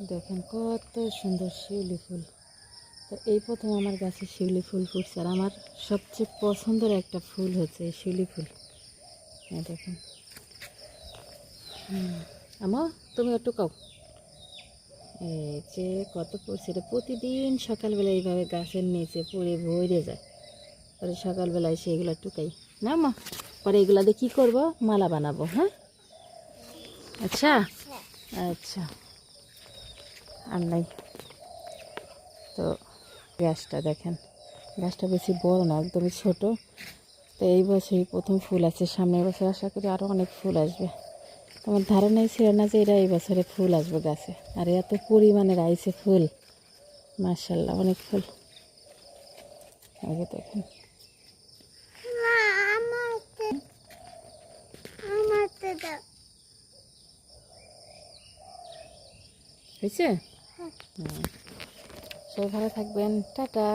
দেখেন কত সুন্দর শিউলি ফুল। তো এই প্রথম আমার গাছে শিউলি ফুল ফুটছে, আর আমার সবচেয়ে পছন্দের একটা ফুল হচ্ছে এই শিউলি ফুল। হ্যাঁ দেখেন, আমা তুমি একটু কাও। এই যে কত পড়ছে, এটা প্রতিদিন সকালবেলা এইভাবে গাছের নিচে পড়ে ভরে যায়, পরে সকালবেলায় সেগুলো টুকাই না মা, পরে এগুলা দিয়ে কী করবো, মালা বানাবো। হ্যাঁ আচ্ছা আচ্ছা, আর নাই। তো গাছটা দেখেন, গাছটা বেশি বড় না, একদমই ছোট। তো এই বছরই প্রথম ফুল আছে, সামনের বছর আশা করি আরও অনেক ফুল আসবে। আমার ধারণাই ছিল না যে এটা এই বছরে ফুল আসবে গাছে, আর এত পরিমাণের আইছে ফুল, মাশাআল্লাহ অনেক ফুল। আগে দেখেন, হয়েছে। সবাই ভালো থাকবেন, টাটা।